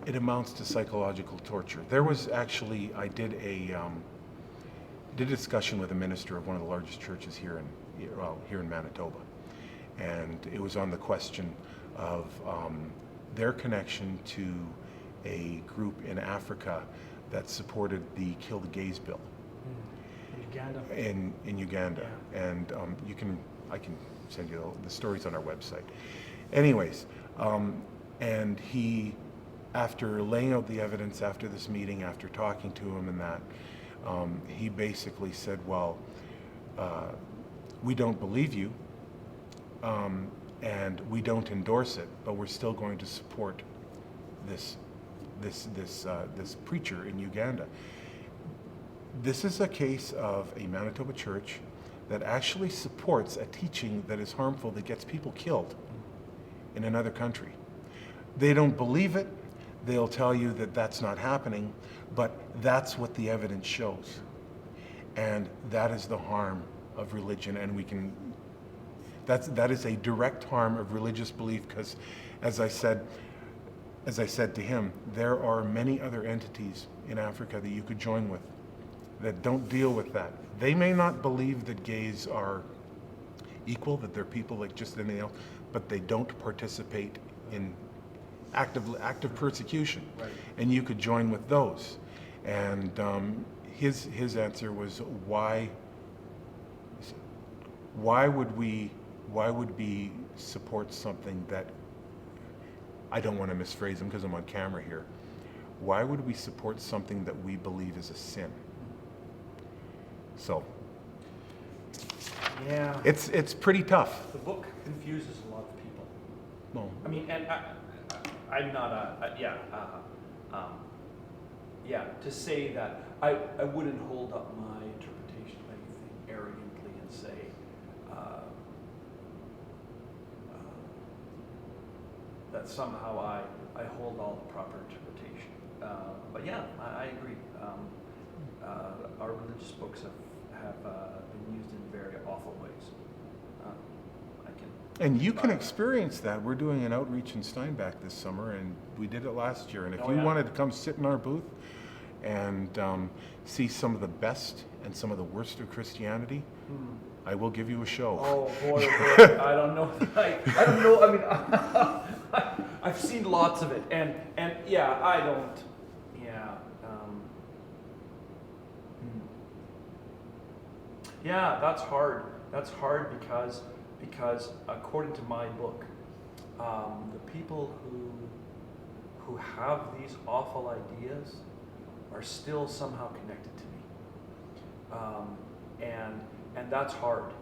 it amounts to psychological torture. There was actually did a discussion with a minister of one of the largest churches here in Manitoba, and it was on the question of their connection to a group in Africa that supported the Kill the Gays bill in Uganda. In Uganda, and I can send you the stories on our website. Anyways, and he, after laying out the evidence after this meeting, after talking to him and that, he basically said, well, we don't believe you, and we don't endorse it, but we're still going to support this preacher in Uganda. This is a case of a Manitoba church that actually supports a teaching that is harmful, that gets people killed in another country. They don't believe it. They'll tell you that that's not happening, but that's what the evidence shows. And that is the harm of religion, and that is a direct harm of religious belief, because as I said to him, there are many other entities in Africa that you could join with that don't deal with that. They may not believe that gays are equal, that they're people like just anything else, but they don't participate in active persecution. Right. And you could join with those. And his answer was, why would we support something that, I don't want to misphrase him because I'm on camera here, why would we support something that we believe is a sin? So yeah, it's pretty tough. The book confuses a lot of people. Well, I mean, and I'm not to say that I wouldn't hold up my interpretation of anything arrogantly and say that somehow I hold all the proper interpretation. But yeah, I agree. Our religious books have been used in very awful ways. And you can experience that. We're doing an outreach in Steinbach this summer, and we did it last year. And if you wanted to come sit in our booth and see some of the best and some of the worst of Christianity, I will give you a show. Oh boy, I don't know. I don't know. I mean, I've seen lots of it, and yeah, I don't. Yeah. Yeah, that's hard. That's hard because according to my book, the people who have these awful ideas are still somehow connected to me, and that's hard.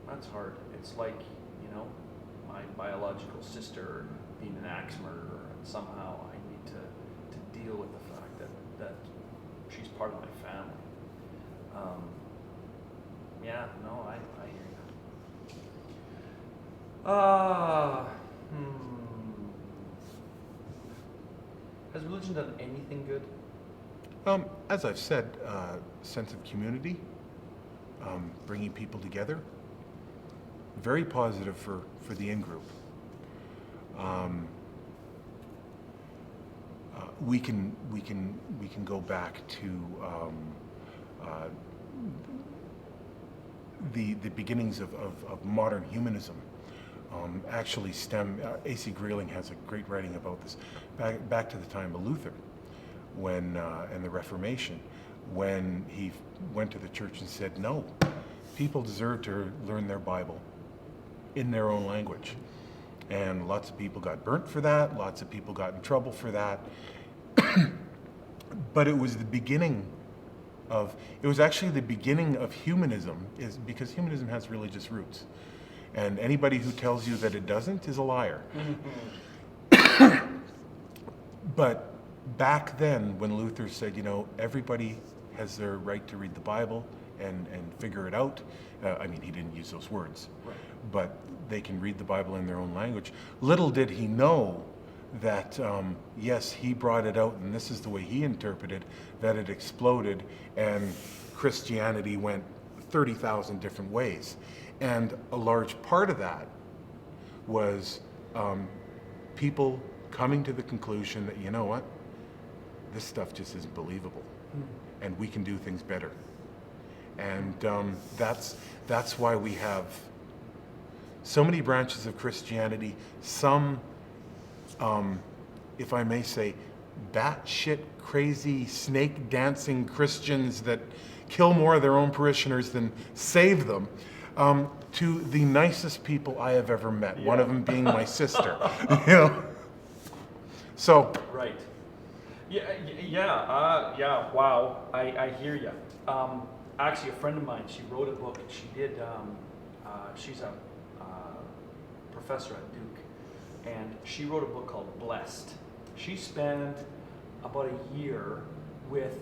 That's hard. It's like, my biological sister being an axe murderer, and somehow I need to deal with the fact that she's part of my family. Yeah, no, I hear you. Uh, Has religion done anything good? As I've said, sense of community, bringing people together, very positive for the in-group. We can go back to the beginnings of modern humanism. Actually A.C. Greeling has a great writing about this, back to the time of Luther, when and the Reformation, when he went to the church and said, no, people deserve to learn their Bible in their own language. And lots of people got burnt for that, lots of people got in trouble for that. But it was actually the beginning of humanism, is because humanism has religious roots. And anybody who tells you that it doesn't is a liar. But back then, when Luther said, everybody has their right to read the Bible and figure it out, he didn't use those words, Right. but they can read the Bible in their own language. Little did he know that, yes, he brought it out, and this is the way he interpreted, that it exploded, and Christianity went 30,000 different ways. And a large part of that was people coming to the conclusion that, you know what, this stuff just isn't believable, and we can do things better. And that's why we have so many branches of Christianity, some, if I may say, batshit crazy snake dancing Christians that kill more of their own parishioners than save them, to the nicest people I have ever met. Yeah. One of them being my sister. So. Right. Yeah. Wow. I hear you. Actually, a friend of mine, she wrote a book. She did. She's a professor at Duke, and she wrote a book called Blessed. She spent about a year with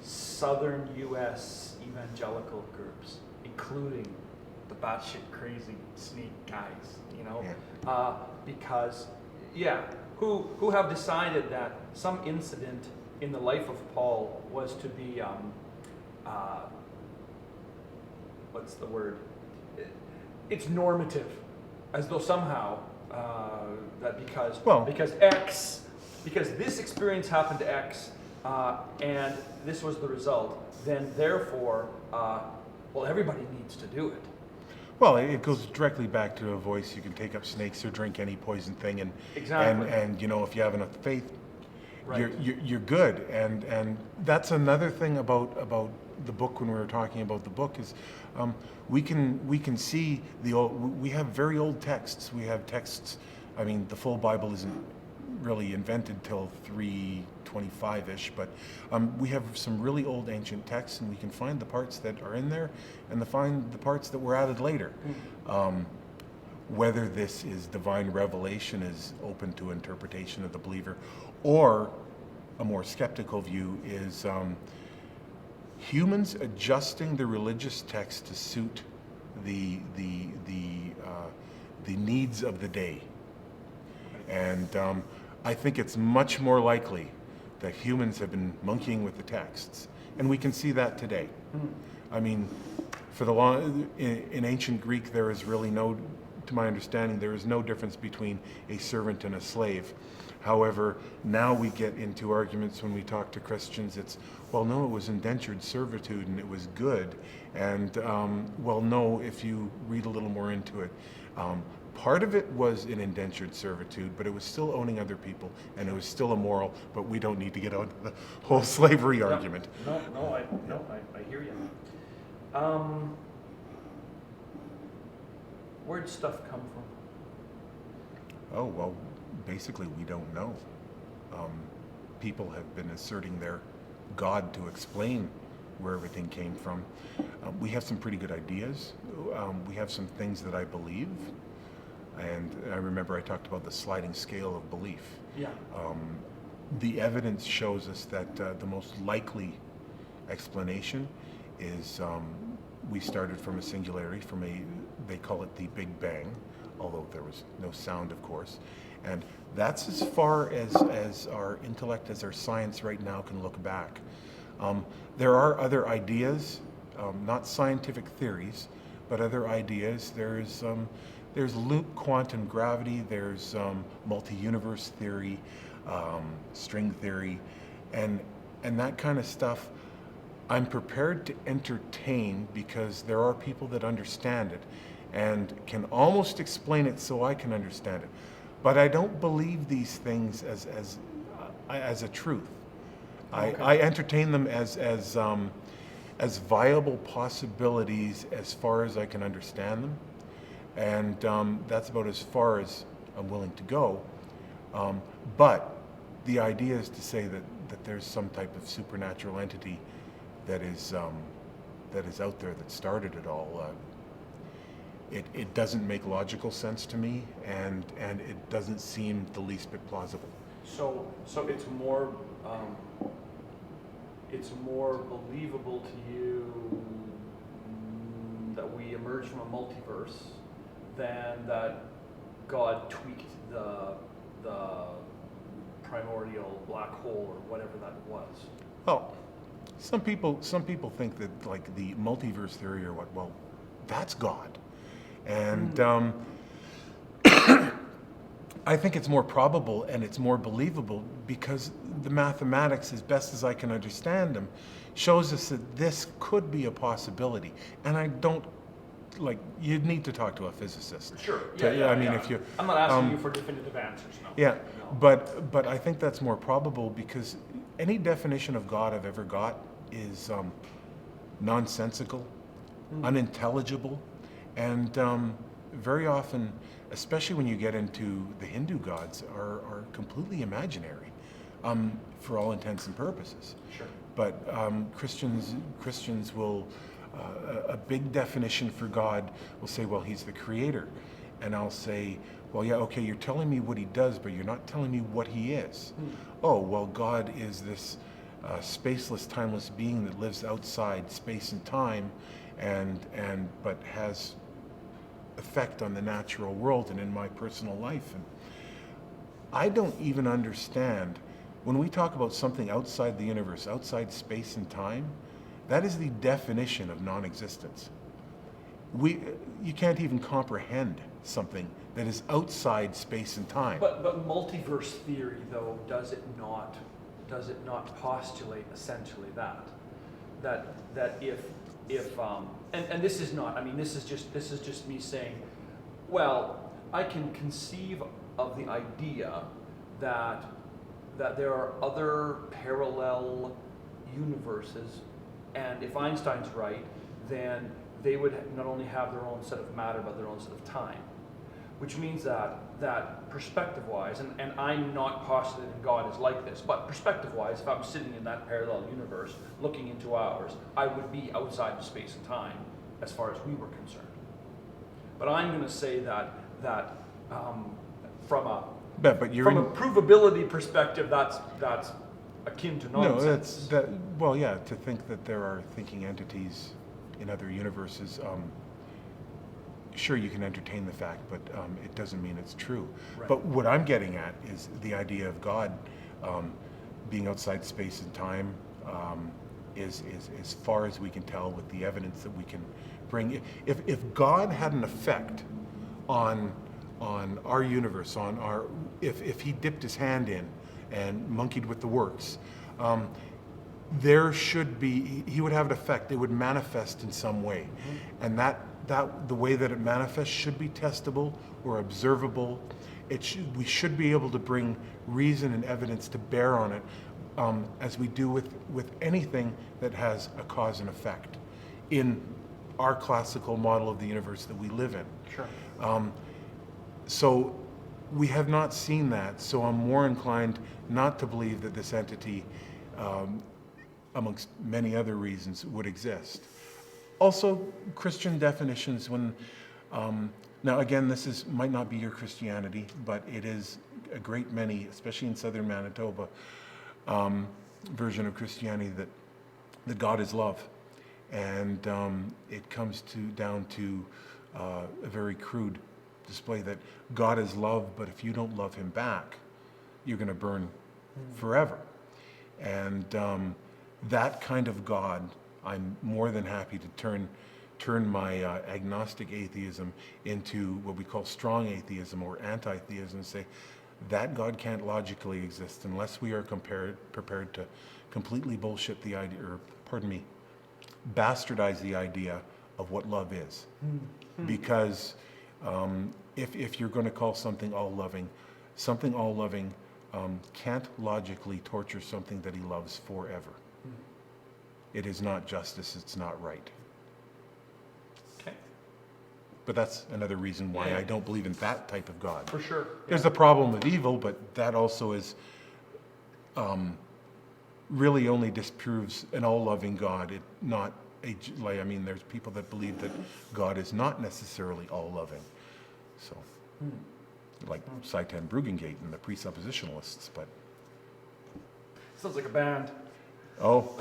southern U.S. evangelical groups, including the batshit crazy snake guys, because, who have decided that some incident in the life of Paul was to be, what's the word? It's normative, as though somehow that because this experience happened to X, and this was the result, then therefore, everybody needs to do it. Well, it goes directly back to a voice. You can take up snakes or drink any poison thing, and exactly. and if you have enough faith, right. you're good. And that's another thing about the book. When we were talking about the book, is we can see we have very old texts. We have texts. The full Bible isn't really invented till 325-ish, but we have some really old ancient texts, and we can find the parts that are in there and find the parts that were added later. Whether this is divine revelation is open to interpretation of the believer, or a more skeptical view is humans adjusting the religious text to suit the needs of the day. And I think it's much more likely that humans have been monkeying with the texts, and we can see that today. For the in ancient Greek, there is really to my understanding, there is no difference between a servant and a slave. However, now we get into arguments when we talk to Christians. It's, well, no, it was indentured servitude and it was good. And, no, if you read a little more into it, part of it was an indentured servitude, but it was still owning other people, and it was still immoral, but we don't need to get out of the whole slavery argument. I hear you. Where'd stuff come from? Oh, well, basically we don't know. People have been asserting their God to explain where everything came from. We have some pretty good ideas. We have some things that I believe. And I remember I talked about the sliding scale of belief. Yeah. The evidence shows us that the most likely explanation is we started from a singularity, they call it the Big Bang, although there was no sound, of course. And that's as far as our intellect, as our science right now can look back. There are other ideas, not scientific theories, but other ideas. There's loop quantum gravity, there's multi-universe theory, string theory, and that kind of stuff I'm prepared to entertain because there are people that understand it and can almost explain it so I can understand it. But I don't believe these things as a truth. Okay. I entertain them as viable possibilities as far as I can understand them, and that's about as far as I'm willing to go. But the idea is to say that there's some type of supernatural entity that is out there that started it all. It doesn't make logical sense to me, and it doesn't seem the least bit plausible. So it's more believable to you that we emerge from a multiverse than that God tweaked the primordial black hole or whatever that was. Oh, some people think that, like, the multiverse theory or what, well, that's God. And I think it's more probable and it's more believable because the mathematics, as best as I can understand them, shows us that this could be a possibility. And I don't, like, you'd need to talk to a physicist. Sure. If you, I'm not asking you for definitive answers, no. yeah, No. but I think that's more probable because any definition of God I've ever got is nonsensical, unintelligible, and very often, especially when you get into the Hindu gods, are completely imaginary for all intents and purposes. Sure. But Christians will, a big definition for God will say, well, he's the creator. And I'll say, well, yeah, okay, you're telling me what he does, but you're not telling me what he is. Oh, well, God is this spaceless, timeless being that lives outside space and time, but has effect on the natural world and in my personal life. And I don't even understand, when we talk about something outside the universe, outside space and time, that is the definition of non-existence. You can't even comprehend something that is outside space and time. But multiverse theory, though, does it not postulate essentially that if and this is not, I mean, this is just me saying, well, I can conceive of the idea that there are other parallel universes, and if Einstein's right, then they would not only have their own set of matter, but their own set of time. Which means that perspective-wise, and I'm not postulating God is like this, but perspective-wise, if I'm sitting in that parallel universe looking into ours, I would be outside of space and time as far as we were concerned. But I'm going to say that from a provability perspective, that's akin to nonsense. To think that there are thinking entities in other universes. Sure, you can entertain the fact, but it doesn't mean it's true. Right. But what I'm getting at is the idea of God being outside space and time is as far as we can tell with the evidence that we can bring. If God had an effect on our universe, if he dipped his hand in and monkeyed with the works, he would have an effect. It would manifest in some way, and that the way that it manifests should be testable or observable. We should be able to bring reason and evidence to bear on it, as we do with anything that has a cause and effect in our classical model of the universe that we live in. Sure. So we have not seen that, so I'm more inclined not to believe that this entity, amongst many other reasons, would exist. Also, Christian definitions, now again, this might not be your Christianity, but it is a great many, especially in southern Manitoba, version of Christianity that God is love. And it comes down to a very crude display that God is love, but if you don't love him back, you're going to burn forever. And that kind of God, I'm more than happy to turn my agnostic atheism into what we call strong atheism or anti-theism, and say that God can't logically exist unless we are prepared to completely bullshit the idea, or pardon me, bastardize the idea of what love is. Because if you're going to call something all-loving can't logically torture something that he loves forever. It is not justice, it's not right. Okay. But that's another reason why Yeah. I don't believe in that type of God. For sure. There's the problem of evil, but that also is really only disproves an all-loving God. There's people that believe that God is not necessarily all-loving. So, like Seitan Brugengate and the presuppositionalists, but... Sounds like a band. Oh.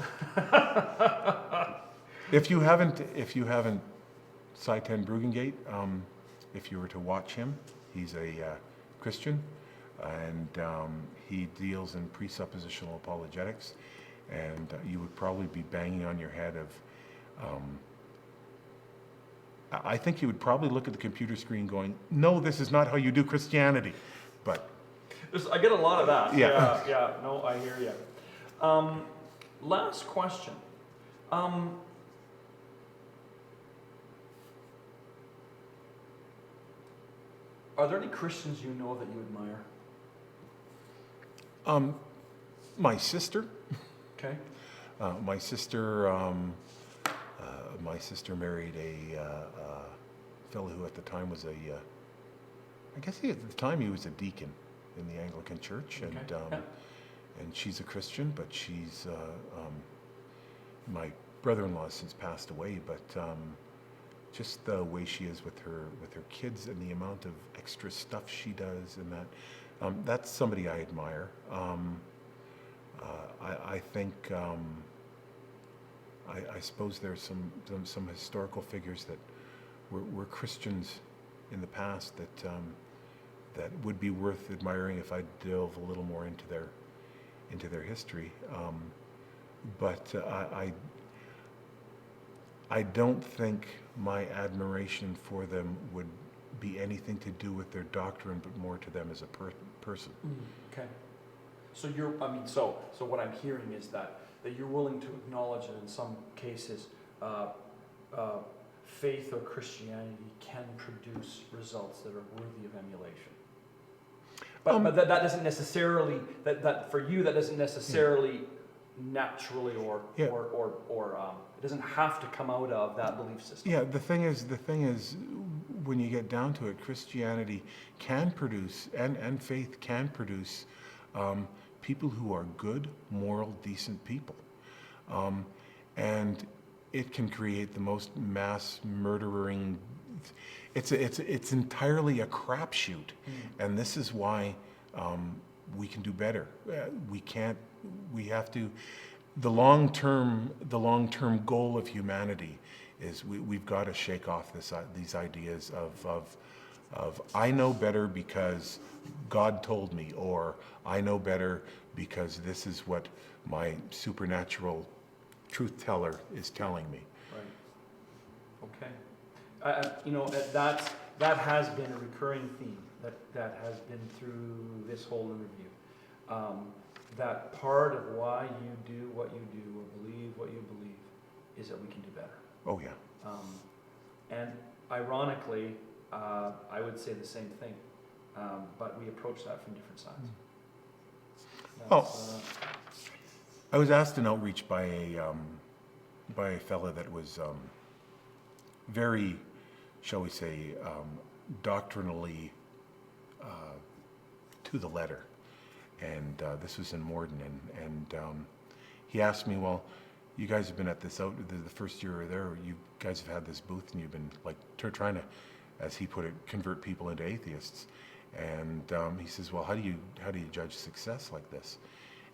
If you haven't Seitan Brugengate, if you were to watch him, he's a Christian, and he deals in presuppositional apologetics, and you would probably be banging on your head of... I think you would probably look at the computer screen going, no, this is not how you do Christianity. But I get a lot of that. Yeah. Yeah. No, I hear you. Last question. Are there any Christians you know that you admire? My sister. Okay. My sister married a fellow who at the time was at the time he was a deacon in the Anglican Church, and and she's a Christian, but she's my brother-in-law has since passed away, but just the way she is with her kids and the amount of extra stuff she does, and that's somebody I admire. I think I suppose there's some historical figures that were Christians in the past that would be worth admiring if I delve a little more into their history. But I don't think my admiration for them would be anything to do with their doctrine, but more to them as a person. Okay. So so what I'm hearing is that you're willing to acknowledge that in some cases, faith or Christianity can produce results that are worthy of emulation. But that doesn't necessarily, that for you, that doesn't necessarily naturally or it doesn't have to come out of that belief system. Yeah, the thing is, when you get down to it, Christianity can produce, and faith can produce people who are good, moral, decent people. And it can create the most mass murdering. It's entirely a crapshoot, and this is why we can do better. We have to. The long-term goal of humanity is we've got to shake off these ideas of I know better because God told me, or I know better because this is what my supernatural truth teller is telling me. Right. Okay. That has been a recurring theme that has been through this whole interview. That part of why you do what you do or believe what you believe is that we can do better. Oh yeah. And ironically, I would say the same thing, but we approach that from different sides. I was asked an outreach by a fella that was very, shall we say, doctrinally to the letter, and this was in Morden, and he asked me, well, you guys have been at this the first year there, you guys have had this booth and you've been like trying to, as he put it, convert people into atheists, and he says, well, how do you judge success like this?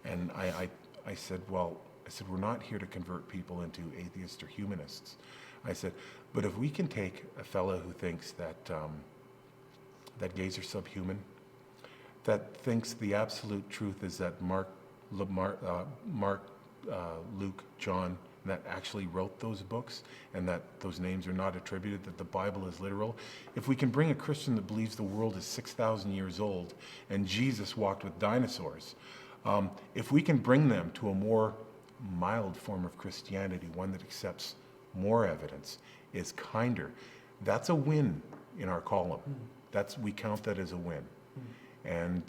And I said, well, I said, we're not here to convert people into atheists or humanists. I said, but if we can take a fellow who thinks that gays are subhuman, that thinks the absolute truth is that Mark, Luke, John, that actually wrote those books, and that those names are not attributed, that the Bible is literal. If we can bring a Christian that believes the world is 6,000 years old and Jesus walked with dinosaurs, if we can bring them to a more mild form of Christianity, one that accepts more evidence, is kinder, that's a win in our column. We count that as a win. And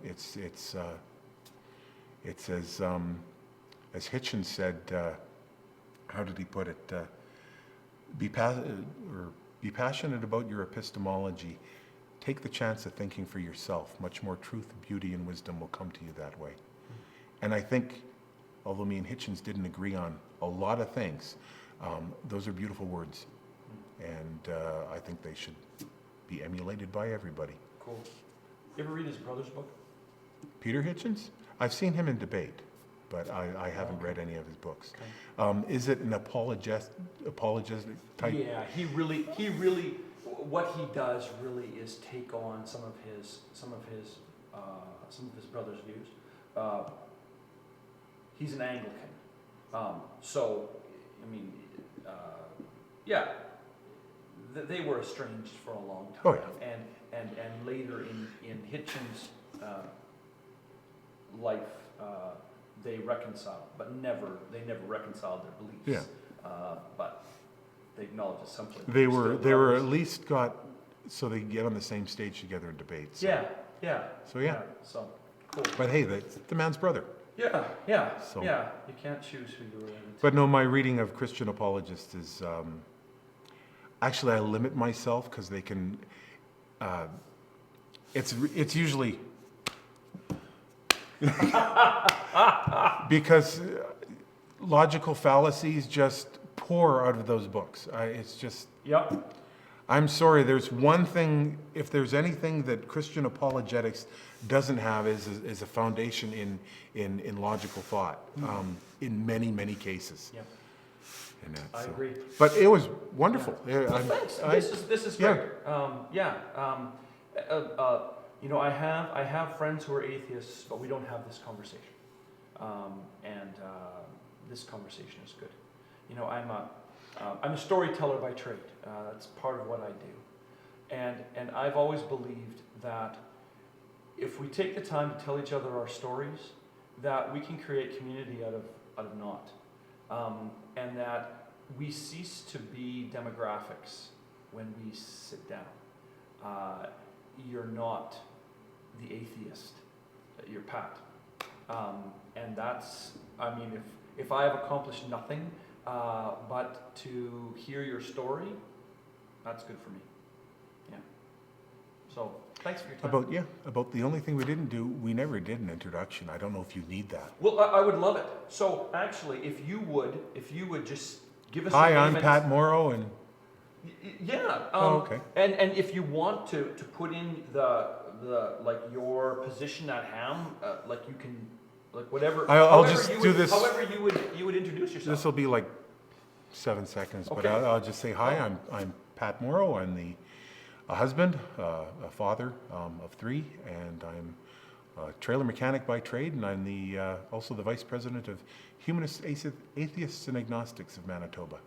it's as Hitchens said, how did he put it? Be passionate about your epistemology. Take the chance of thinking for yourself. Much more truth, beauty, and wisdom will come to you that way. And I think, although me and Hitchens didn't agree on a lot of things, those are beautiful words. And I think they should be emulated by everybody. Cool. You ever read his brother's book? Peter Hitchens? I've seen him in debate, but I haven't read any of his books. Okay. Is it an apologetic type? Yeah, he really, what he does really is take on some of his brother's views. He's an Anglican, so I mean, yeah, they were estranged for a long time. Oh, yeah. And later in Hitchens' life, they reconciled, but they never reconciled their beliefs. Yeah. But they acknowledge at some point. They were at least so they get on the same stage together in debates. So. Yeah. So yeah. So cool. But hey, that's the man's brother. Yeah. So. Yeah. You can't choose who you're related to. But no, my reading of Christian apologists is actually I limit myself because they can. It's usually because logical fallacies just pour out of those books. It's just. Yep. I'm sorry, there's one thing, if there's anything that Christian apologetics doesn't have is a foundation in logical thought, in many, many cases. Yep. And I agree. But it was wonderful. Yeah. Well, thanks. This is great. You know, I have friends who are atheists, but we don't have this conversation. And this conversation is good. You know, I'm a storyteller by trade. That's part of what I do. And I've always believed that if we take the time to tell each other our stories, that we can create community out of naught. And that we cease to be demographics when we sit down. You're not the atheist, you're Pat. And that's, I mean, if I have accomplished nothing but to hear your story, that's good for me. Yeah. So thanks for your time. About the only thing we didn't do, we never did an introduction. I don't know if you need that. Well, I would love it. So actually, if you would just give us. Hi, I'm Pat Morrow, and. Yeah. Okay. And if you want to put in the like your position at Ham, like you can. Like whatever. I'll just do this. However you would introduce yourself. This will be like 7 seconds, Okay. but I'll just say hi. I'm Pat Morrow. I'm a husband, a father of 3, and I'm a trailer mechanic by trade, and I'm also the vice president of Humanist Atheists and Agnostics of Manitoba.